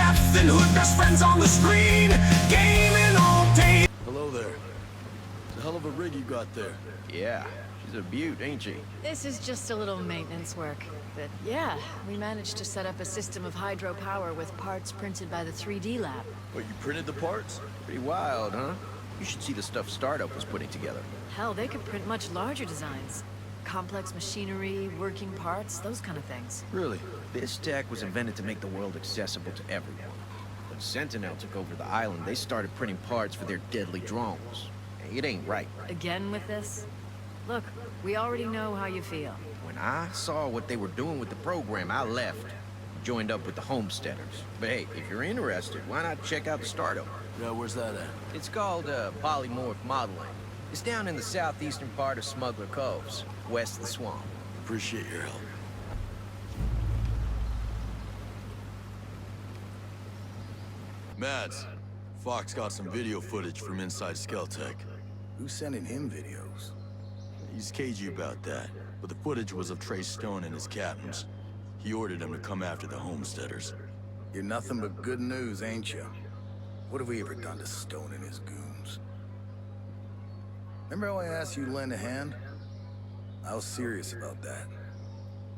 Captain Hood, best friends on the screen, gaming all day. Hello there. It's a hell of a rig you got there. Yeah, she's a beaut, ain't she? This is just a little maintenance work. But yeah, we managed to set up a system of hydropower with parts printed by the 3D lab. But you printed the parts? Pretty wild, huh? You should see the stuff Startup was putting together. Hell, they could print much larger designs. Complex machinery, working parts, those kind of things. Really? This tech was invented to make the world accessible to everyone. When Sentinel took over the island, they started printing parts for their deadly drones. It ain't right. Again with this? Look, we already know how you feel. When I saw what they were doing with the program, I left. Joined up with the Homesteaders. But hey, if you're interested, why not check out the Startup? Yeah, where's that at? It's called polymorph modeling. It's down in the southeastern part of Smuggler Coves, west of the swamp. Appreciate your help. Mads, Fox got some video footage from inside Skeltech. Who's sending him videos? He's cagey about that, but the footage was of Trey Stone and his captains. He ordered them to come after the Homesteaders. You're nothing but good news, ain't you? What have we ever done to Stone and his goons? Remember how I asked you to lend a hand? I was serious about that.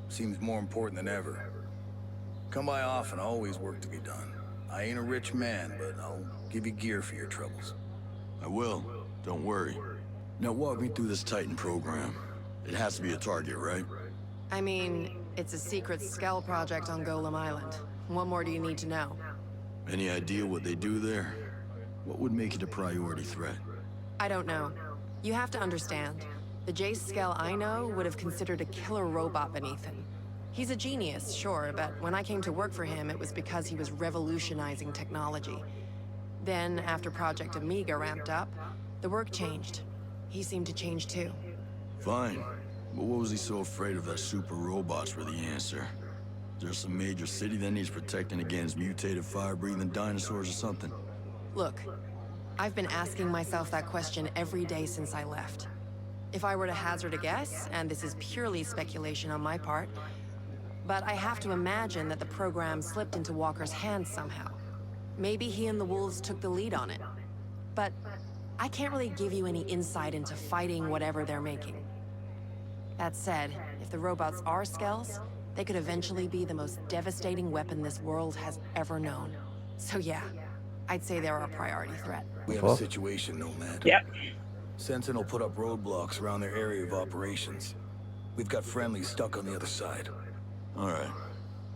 Seems more important than ever. Come by often, always work to be done. I ain't a rich man, but I'll give you gear for your troubles. I will. Don't worry. Now walk me through this Titan program. It has to be a target, right? I mean, it's a secret Skell project on Golem Island. What more do you need to know? Any idea what they do there? What would make it a priority threat? I don't know. You have to understand. The Jace Skell I know would have considered a killer robot beneath him. He's a genius, sure, but when I came to work for him, it was because he was revolutionizing technology. Then, after Project Amiga ramped up, the work changed. He seemed to change too. Fine. But what was he so afraid of that super robots were the answer? Is there some major city that needs protecting against mutated fire-breathing dinosaurs or something? Look, I've been asking myself that question every day since I left. If I were to hazard a guess, and this is purely speculation on my part, but I have to imagine that the program slipped into Walker's hands somehow. Maybe he and the Wolves took the lead on it. But I can't really give you any insight into fighting whatever they're making. That said, if the robots are Skells, they could eventually be the most devastating weapon this world has ever known. So yeah, I'd say they're our priority threat. We have a situation, Nomad. Yep. Sentinel put up roadblocks around their area of operations. We've got friendlies stuck on the other side. All right.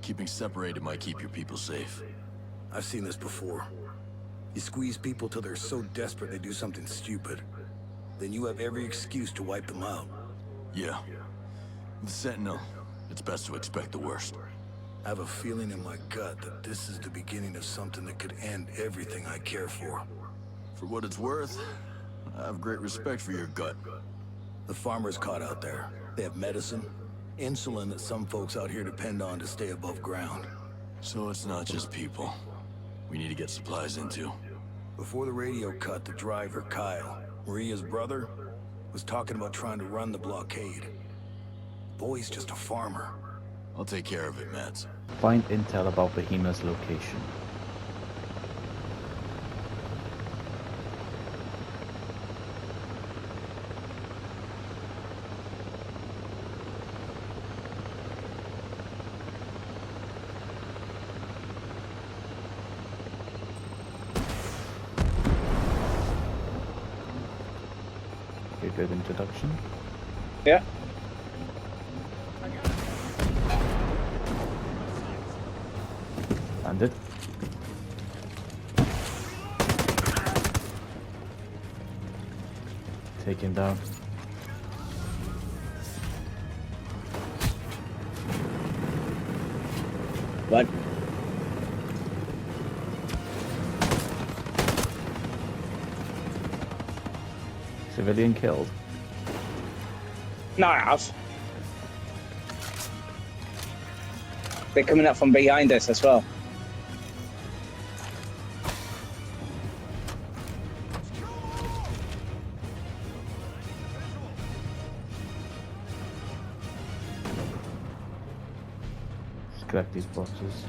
Keeping separated might keep your people safe. I've seen this before. You squeeze people till they're so desperate they do something stupid. Then you have every excuse to wipe them out. Yeah. With Sentinel, it's best to expect the worst. I have a feeling in my gut that this is the beginning of something that could end everything I care for. For what it's worth, I have great respect for your gut. The farmers caught out there. They have medicine, insulin that some folks out here depend on to stay above ground. So it's not just people. We need to get supplies into. Before the radio cut, the driver, Kyle, Maria's brother, was talking about trying to run the blockade. Boy's just a farmer. I'll take care of it, Mads. Find intel about Behemoth's location. A good introduction. Yeah. Landed. Taken down. What? Civilian killed. No, I have. They're coming up from behind us as well. Let's collect these boxes.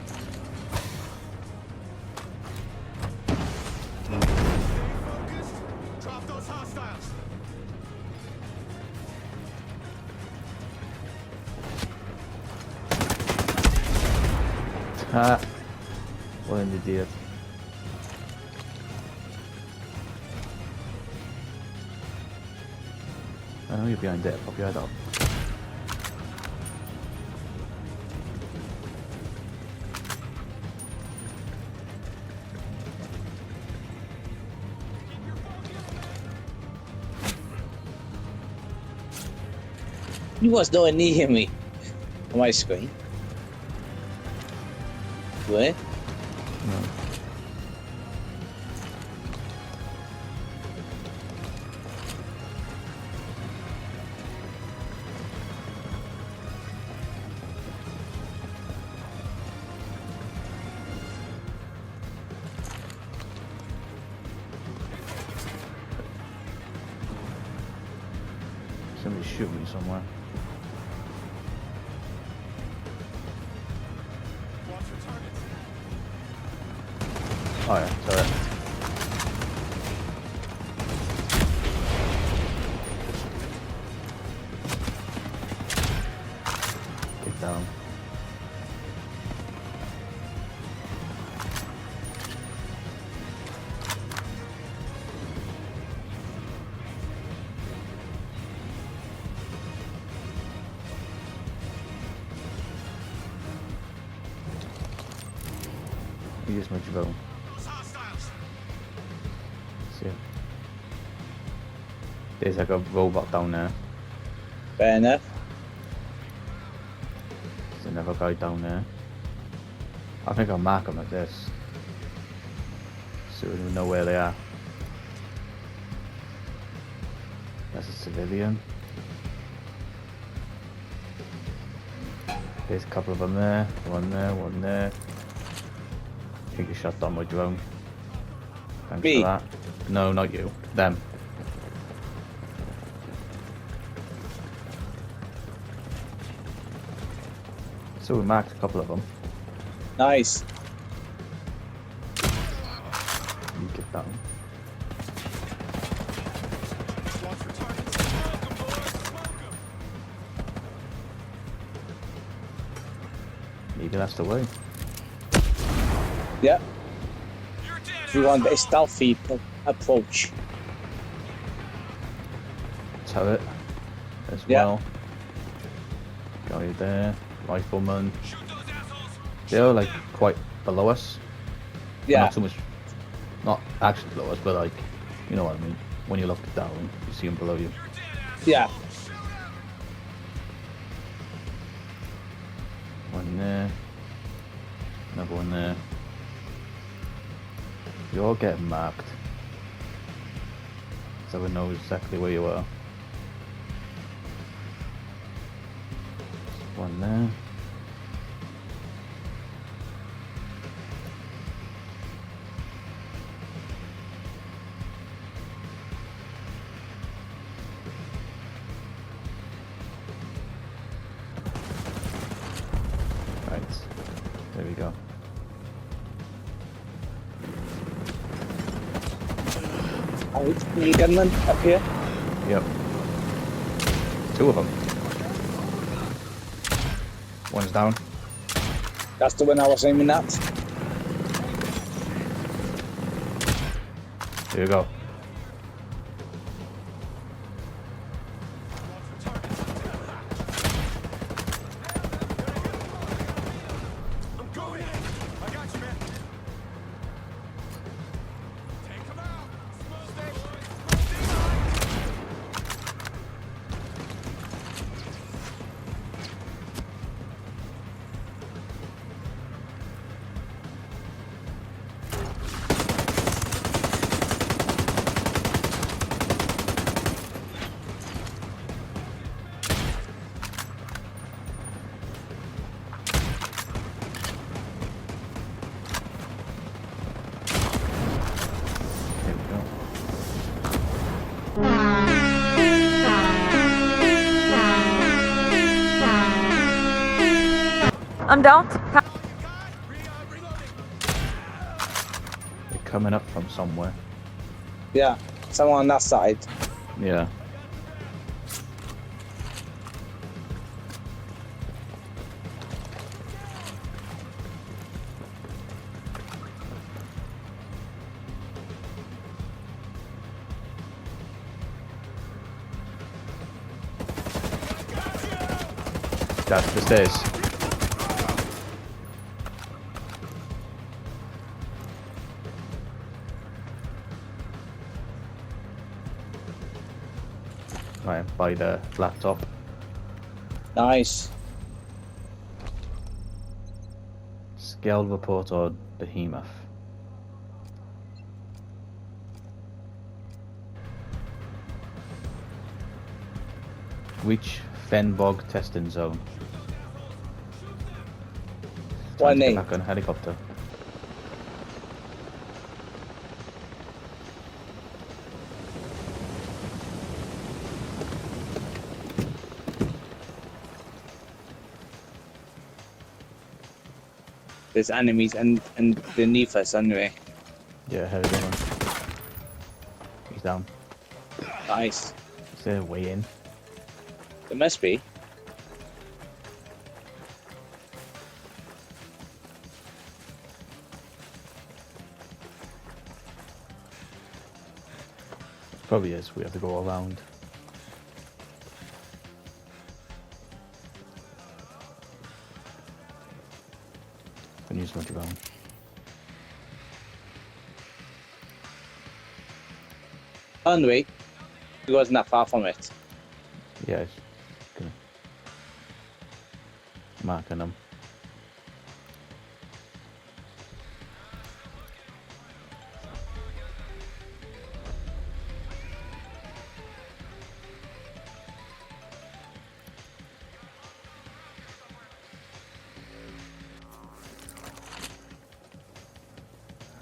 Ah, what an idiot. I know you're behind it, pop your head up. You was nowhere near me on my screen. Where? No. Somebody's shooting me somewhere. Oh yeah, sorry. Get down. Use my drone. See. There's like a robot down there. Fair enough. There's another guy down there. I think I'll mark them like this, so we know where they are. That's a civilian. There's a couple of them there. One there, one there. I think you shot down my drone. Thanks Me? for that. No, not you. Them. So we marked a couple of them. Nice. You get that one. Maybe that's the way. Yeah. If you want a stealthy approach. Turret as Yeah. well. Guy there, rifleman. They're like quite below us. Yeah. Not too much, not actually below us, but like, you know what I mean. When you look down, you see them below you. Yeah. One there, another one there. You're all getting marked, so we know exactly where you are. One there. Right, there we go. Alright, you gunman up here? Yep. Two of them. One's down. That's the one I was aiming at. There you go. I'm going in. I got you, man. Take him out. Stay. There we go. I'm down. They're coming up from somewhere. Yeah. Someone on that side. Yeah. Chad, the stairs. Right, by the flat top. Nice. Scaled report on Behemoth. Reach Fenbog testing zone. What Time to get name? back on a helicopter. There's enemies and beneath us anyway. Yeah, heavy gun. He's down. Nice. Is there a way in? There must be. Probably is. We have to go around. Can use much around. Anyway, it wasn't that far from it. Yeah, it's gonna marking them.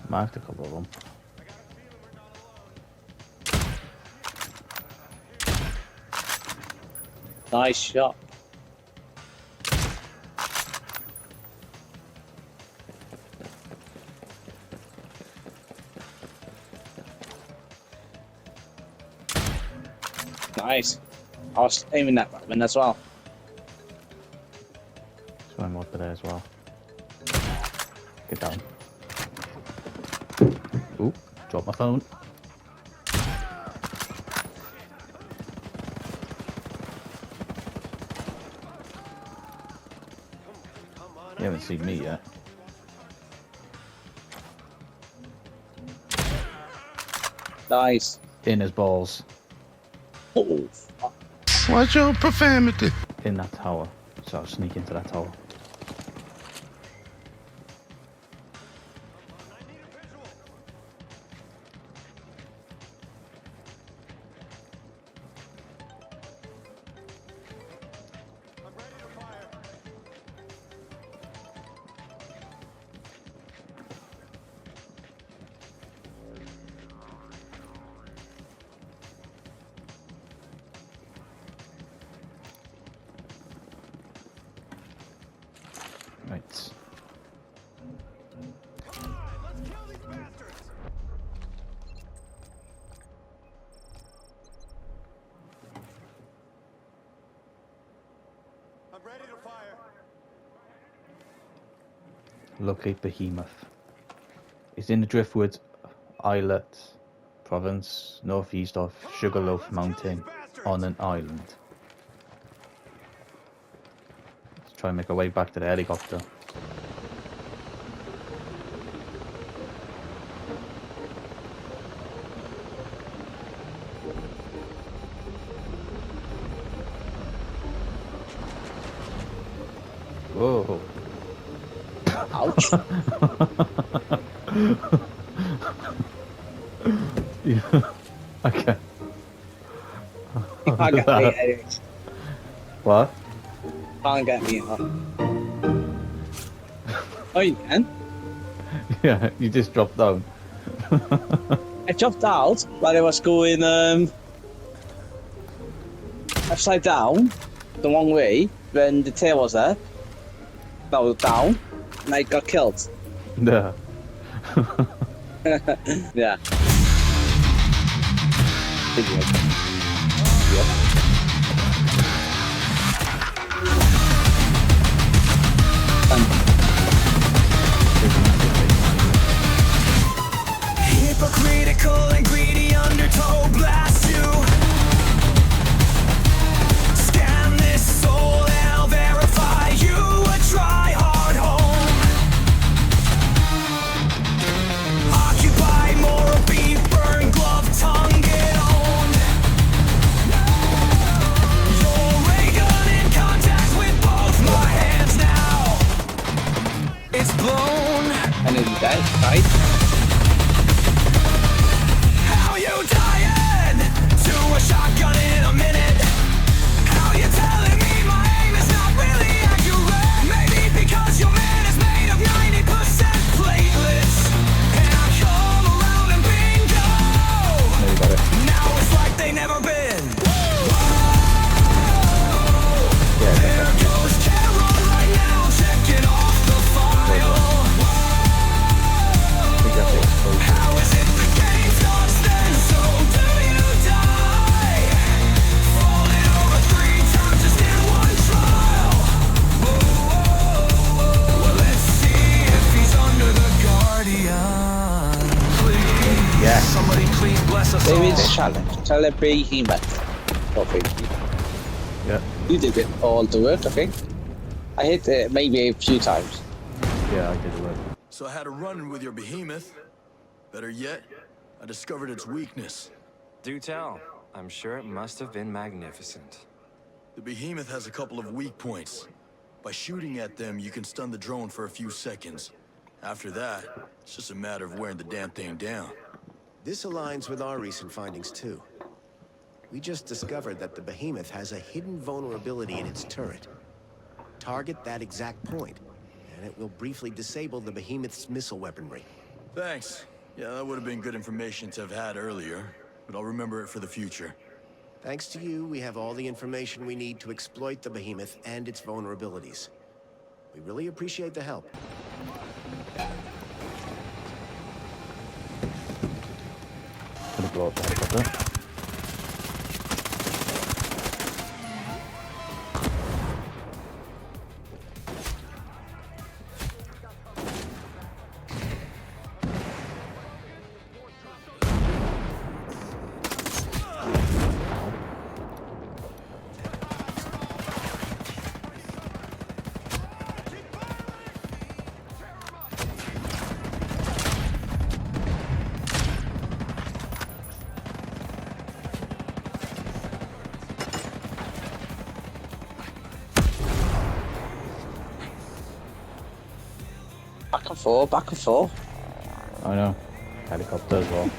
Marked a couple of them. Nice shot. Nice. I was aiming that weapon as well. Swim up there as well. Get down. Ooh, drop my phone. You haven't seen me yet. Nice. In his balls. Oh, fuck. Watch your profanity. In that tower. So I'll sneak into that tower. Right. Locate Behemoth. It's in the Driftwood Islet province, northeast of Sugarloaf Mountain, on an island. Let's try and make our way back to the helicopter. Whoa. Ouch. Yeah. Okay. You can't get me, Eric. What? Can't get me up. Oh, you can? Yeah, you just dropped down. I dropped out while I was going upside down the wrong way when the tail was up. That was down, and I got killed. Yeah. Yeah. Idiot. Yep. Hypocritical and greedy undertow blast you. Scan this soul, I'll verify. you dead, right? How you dying to a shotgun in a minute? How you telling me my aim is not really accurate? Maybe because your man is made of 90% platelets. And I come around and bingo. No, you got it. Now it's like they never been. Yeah, There goes Carol right now checking off the file. I think that's it. How is it the game starts then? So do you die? Falling over 3 times just in one trial. Well, let's see if he's under the guardian. Please, Yeah. somebody please bless us all. David's challenge. Tell a behemoth. Okay. Yeah, You did it all the work, okay? I hit it maybe a few times. yeah, I did the work. So I had a run-in with your behemoth. Better yet, I discovered its weakness. Do tell. I'm sure it must have been magnificent. The behemoth has a couple of weak points. By shooting at them, you can stun the drone for a few seconds. After that, it's just a matter of wearing the damn thing down. This aligns with our recent findings, too. We just discovered that the Behemoth has a hidden vulnerability in its turret. Target that exact point, and it will briefly disable the Behemoth's missile weaponry. Thanks. Yeah, that would have been good information to have had earlier, but I'll remember it for the future. Thanks to you, we have all the information we need to exploit the Behemoth and its vulnerabilities. We really appreciate the help. Gonna blow up the helicopter. Back and forth. I know. Helicopter as well.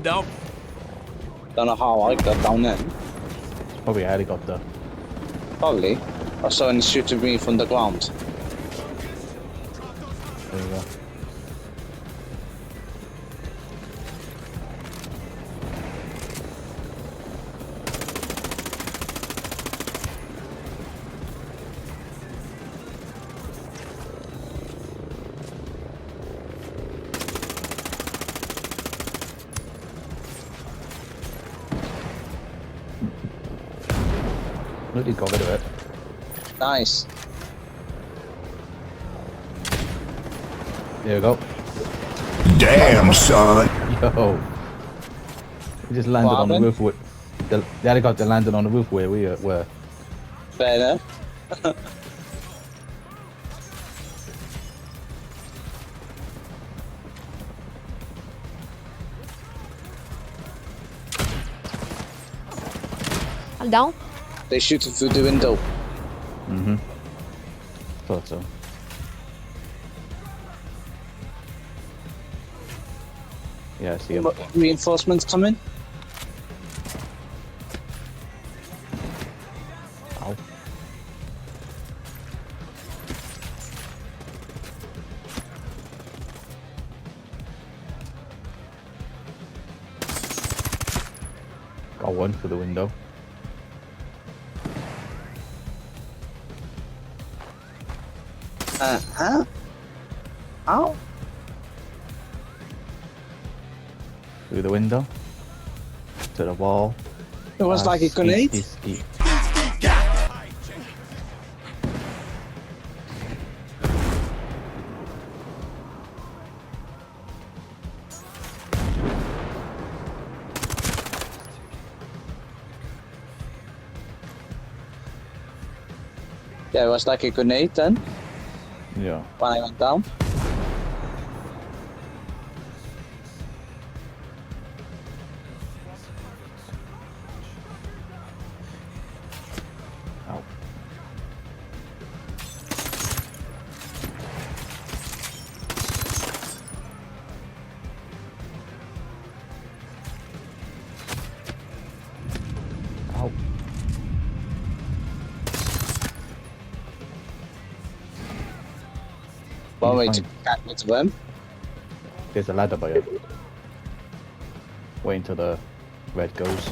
Down. Don't know how I got down then. It's probably a helicopter. Probably. I saw him shooting me from the ground. There you go. Look, he got rid of it. Nice. There we go. Damn, son. Yo. We just landed What on the happened? roof with... The helicopter landed on the roof where we were. Fair enough. I'm down. They shoot it through the window. Mm-hmm. Thought so. Yeah, I see him. Reinforcements coming. Ow. Got one for the window. Huh? Ow. Through the window. To the wall. It was like a grenade. He- There was like a grenade then Yeah. when I went down. Ow. Ow. One way to find- get into them. There's a ladder by you. Wait until the red goes.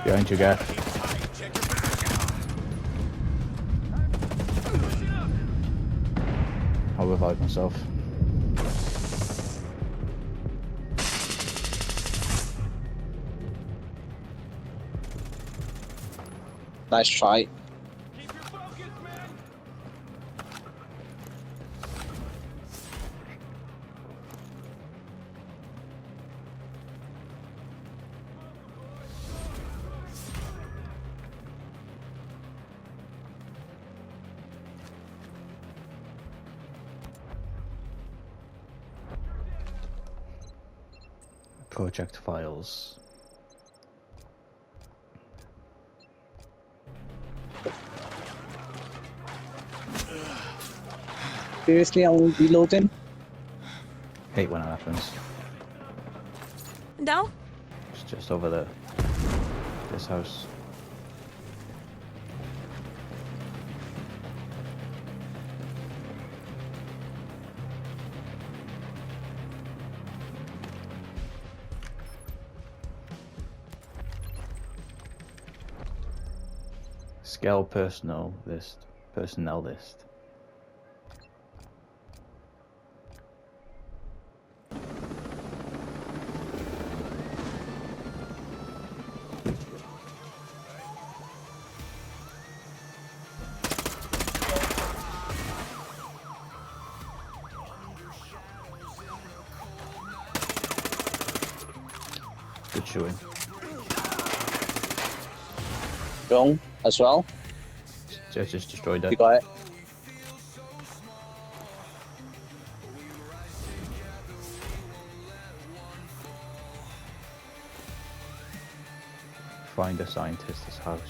Behind you, guy. I'll revive myself. Nice try. Project files. Seriously, I'm reloading. Hate when it happens. No? It's just over there. This house. Scale personnel list. Personnel list. Good shooting. Wrong as well. Just destroyed You it. got it. Find a scientist's house.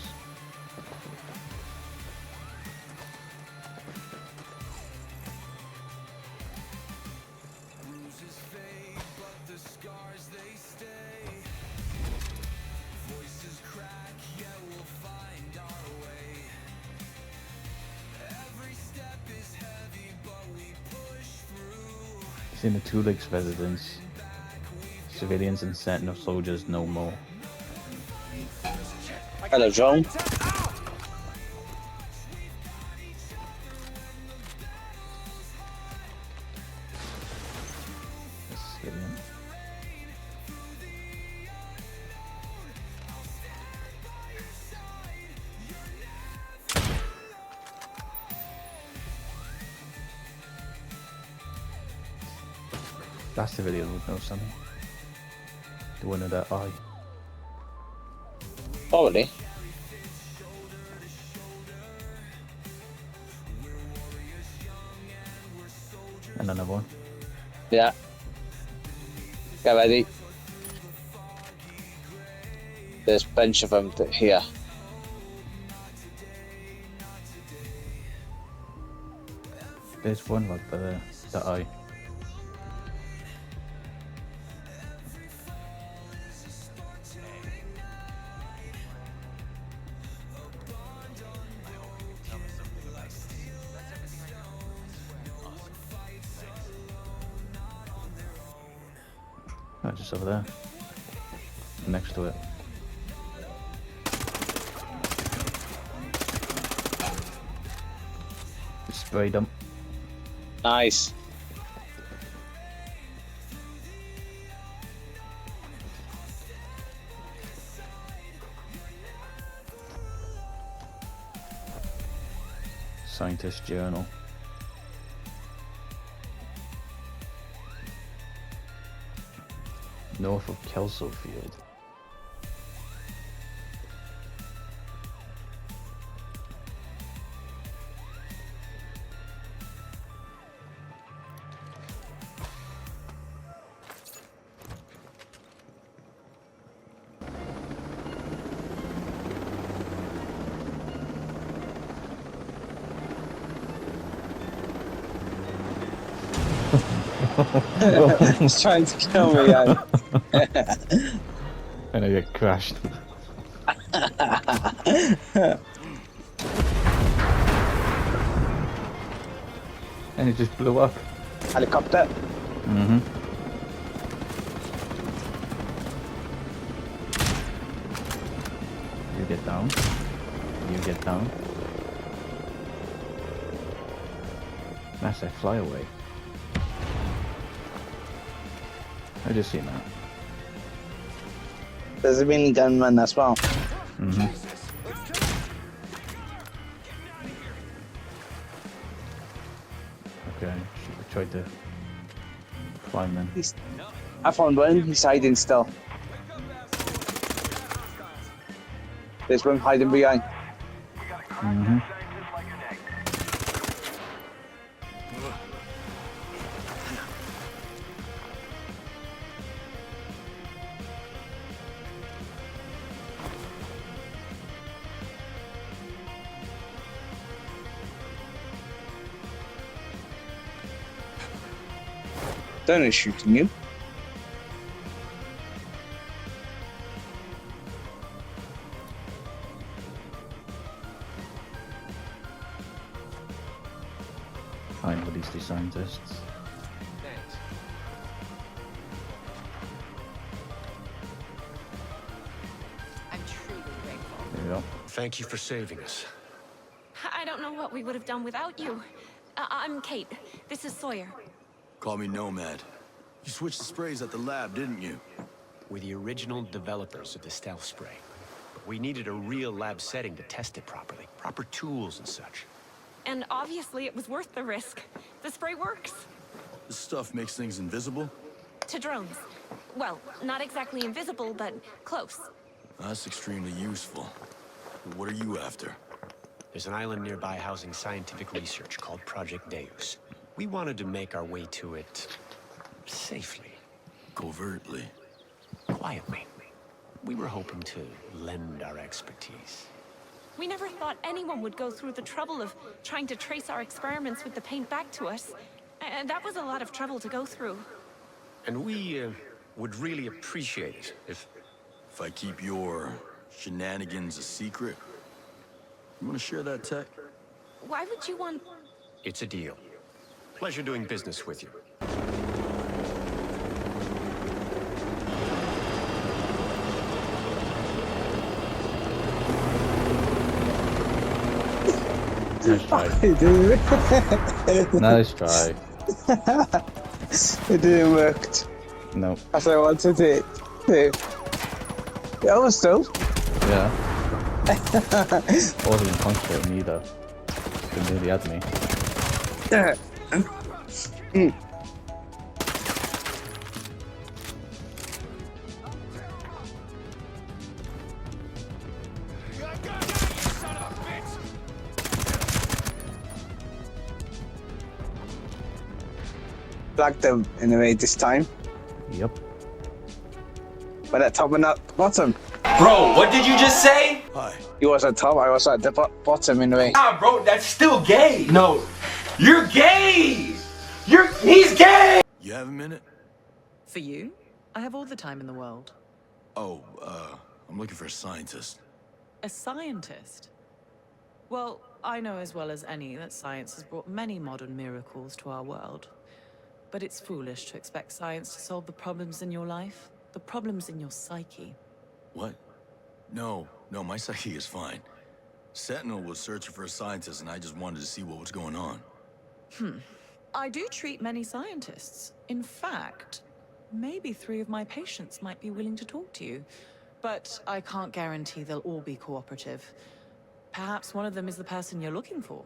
It's in the Two Lakes residence. Civilians and Sentinel soldiers no more. Hello, John. Civilian. That civilian would know something. The one of that eye. Probably. And another one. Yeah. Get ready. There's a bunch of them here. There's one like the eye. Oh, just over there. Next to it. Sprayed them. Nice. Scientist journal. North of Kelso Field. He's trying to kill me, yeah. And I get crashed. And it just blew up. Helicopter. Mm-hmm. You get down. You get down. That's a flyaway. I just seen that. There's a mini gunman as well. Mm-hmm. Okay, should we try to climb in? I found one. He's hiding still. There's one hiding behind. Mm-hmm. Don't shooting you. Fine with these two scientists. Thanks. I'm truly grateful. There we go. Thank you for saving us. I don't know what we would have done without you. I'm Kate. This is Sawyer. Call me Nomad. You switched the sprays at the lab, didn't you? We're the original developers of the stealth spray. But we needed a real lab setting to test it properly. Proper tools and such. And obviously it was worth the risk. The spray works. This stuff makes things invisible? To drones. Well, not exactly invisible, but close. That's extremely useful. But what are you after? There's an island nearby housing scientific research called Project Deus. We wanted to make our way to it safely, Covertly. quietly. We were hoping to lend our expertise. We never thought anyone would go through the trouble of trying to trace our experiments with the paint back to us. And that was a lot of trouble to go through. And we would really appreciate it if... If I keep your shenanigans a secret, you want to share that tech? Why would you want... It's a deal. Pleasure doing business with you. Nice try. Nice try. It didn't work No. as I wanted it to. Yeah, I was still. Yeah. Wasn't even concentrating either. They nearly had me. Blacked them in a way this time. Yep. But at top and at the bottom. Bro, what did you just say? Hi. You was at top, I was at the bottom in a way. Nah, bro, that's still gay. No, you're gay. He's gay. You have a minute? For you? I have all the time in the world. Oh, I'm looking for a scientist. A scientist? Well, I know as well as any that science has brought many modern miracles to our world. But it's foolish to expect science to solve the problems in your life, the problems in your psyche. What? No, my psyche is fine. Sentinel was searching for a scientist and I just wanted to see what was going on. I do treat many scientists. In fact, maybe 3 of my patients might be willing to talk to you. But I can't guarantee they'll all be cooperative. Perhaps one of them is the person you're looking for.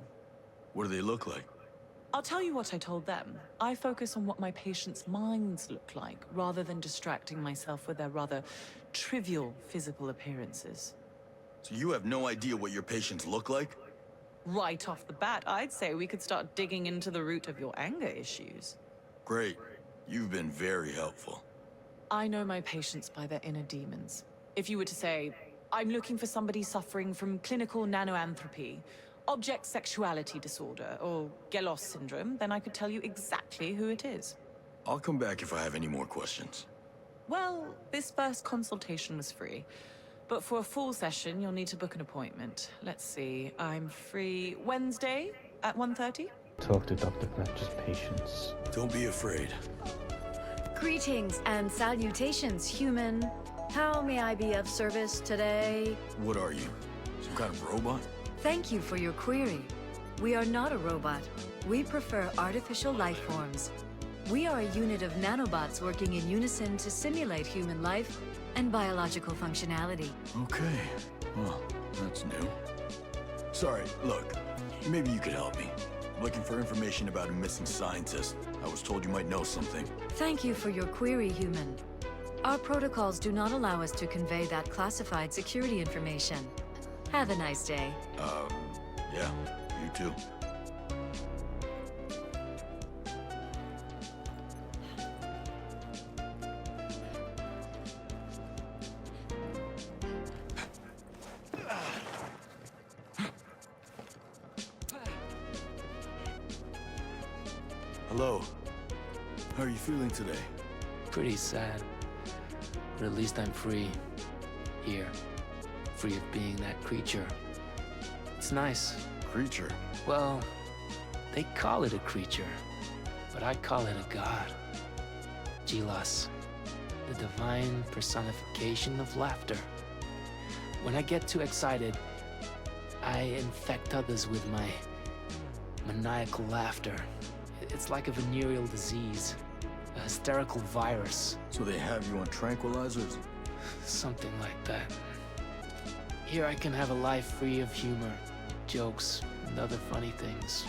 What do they look like? I'll tell you what I told them. I focus on what my patients' minds look like, rather than distracting myself with their rather trivial physical appearances. So you have no idea what your patients look like? Right off the bat, I'd say we could start digging into the root of your anger issues. Great. You've been very helpful. I know my patients by their inner demons. If you were to say, I'm looking for somebody suffering from clinical nanoanthropy, object sexuality disorder, or Gelos syndrome, then I could tell you exactly who it is. I'll come back if I have any more questions. Well, this first consultation was free. But for a full session, you'll need to book an appointment. Let's see, I'm free Wednesday at 1:30? Talk to Dr. Fletcher's patients. Don't be afraid. Greetings and salutations, human. How may I be of service today? What are you? Some kind of robot? Thank you for your query. We are not a robot. We prefer artificial life forms. We are a unit of nanobots working in unison to simulate human life and biological functionality. Okay. Well, that's new. Sorry, look. Maybe you could help me. I'm looking for information about a missing scientist. I was told you might know something. Thank you for your query, human. Our protocols do not allow us to convey that classified security information. Have a nice day. Yeah, you too. Hello. How are you feeling today? Pretty sad. But at least I'm free. Here. Free of being that creature. It's nice. Creature? Well, they call it a creature. But I call it a god. Gilas. The divine personification of laughter. When I get too excited, I infect others with my maniacal laughter. It's like a venereal disease, a hysterical virus. So they have you on tranquilizers? Something like that. Here I can have a life free of humor, jokes, and other funny things.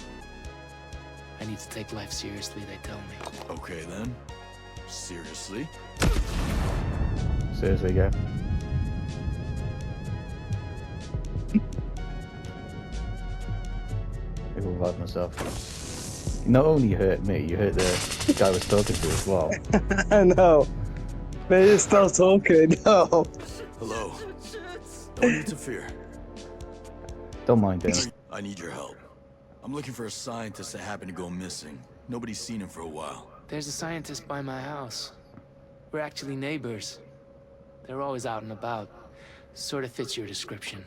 I need to take life seriously, they tell me. Okay then. Seriously? Seriously, go. I will revive myself. You not only hurt me, you hurt the guy I was talking to as well. I know. But he's still talking. No. Hello. Don't interfere. Don't mind him. I need your help. I'm looking for a scientist that happened to go missing. Nobody's seen him for a while. There's a scientist by my house. We're actually neighbors. They're always out and about. Sort of fits your description.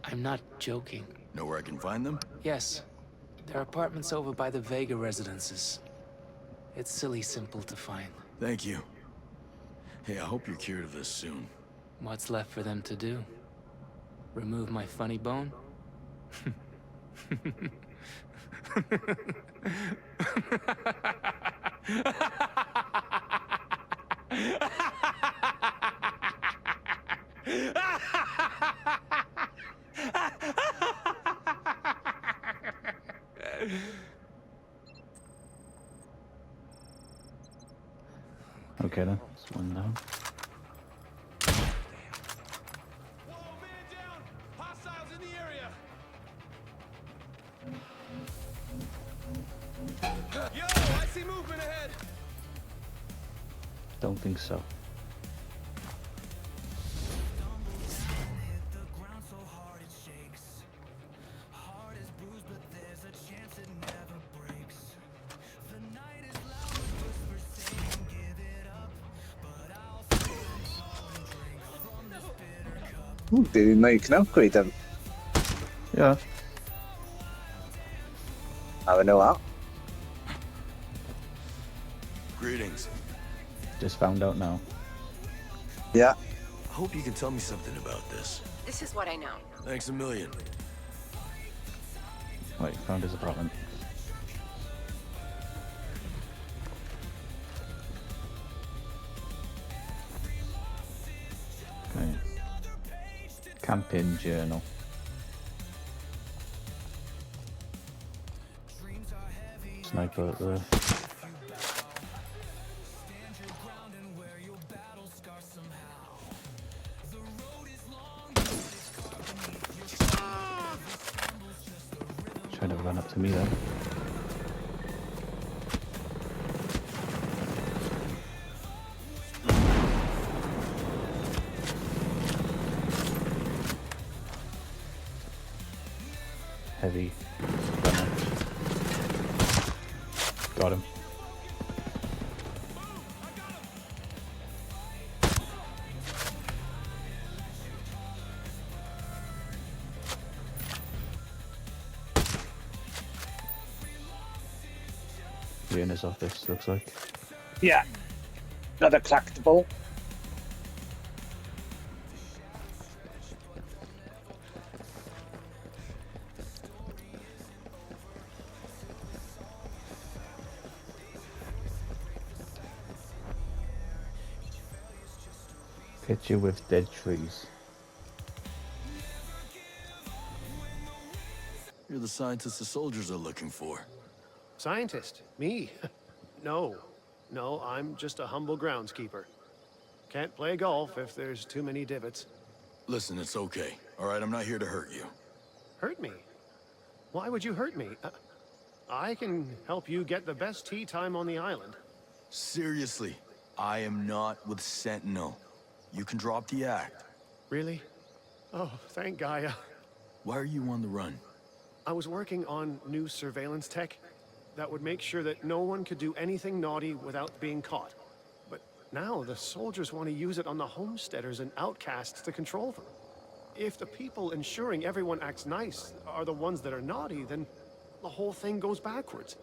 I'm not joking. Know where I can find them? Yes. There are apartments over by the Vega residences. It's silly simple to find. Thank you. Hey, I hope you're cured of this soon. What's left for them to do? Remove my funny bone? Okay then, that's one down. Yo, I see movement ahead. Don't think so. Ooh, did you know you can upgrade them? Yeah. I don't know how. Greetings. Just found out now. Yeah. I hope you can tell me something about this. This is what I know. Thanks a million. Wait, found his apartment. Okay. Campaign journal. Sniper at the... Trying to run up to me then. Heavy. Got him. battery in his office, looks like. Yeah. Another collectible. Picture with dead trees. You're the scientist the soldiers are looking for. Scientist? Me? No. No, I'm just a humble groundskeeper. Can't play golf if there's too many divots. Listen, it's okay. All right, I'm not here to hurt you. Hurt me? Why would you hurt me? I can help you get the best tea time on the island. Seriously, I am not with Sentinel. You can drop the act. Really? Oh, thank Gaia. Why are you on the run? I was working on new surveillance tech that would make sure that no one could do anything naughty without being caught. But now the soldiers want to use it on the homesteaders and outcasts to control them. If the people ensuring everyone acts nice are the ones that are naughty, then the whole thing goes backwards.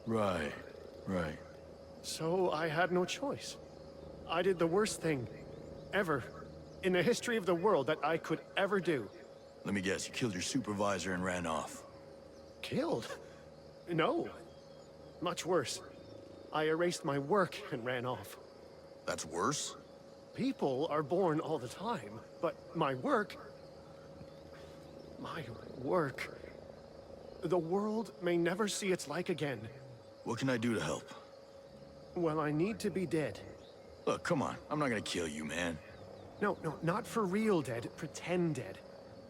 Right, right. So I had no choice. I did the worst thing ever in the history of the world that I could ever do. Let me guess, you killed your supervisor and ran off. Killed? No. Much worse. I erased my work and ran off. That's worse? People are born all the time, but my work... The world may never see its like again. What can I do to help? Well, I need to be dead. Look, come on. I'm not gonna kill you, man. No, not for real dead. Pretend dead.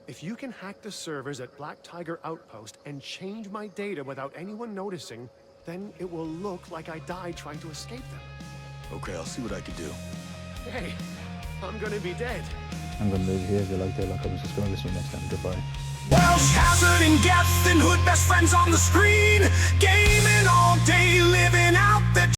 If you can hack the servers at Black Tiger Outpost and change my data without anyone noticing, then it will look like I died trying to escape them. Okay, I'll see what I can do. Hey, I'm gonna be dead. I'm gonna leave here if you like it. Like, I'm just gonna listen to you next time. Goodbye. Welsh, Hazard, and Geth and Hood, best friends on the screen. Gaming all day, living out the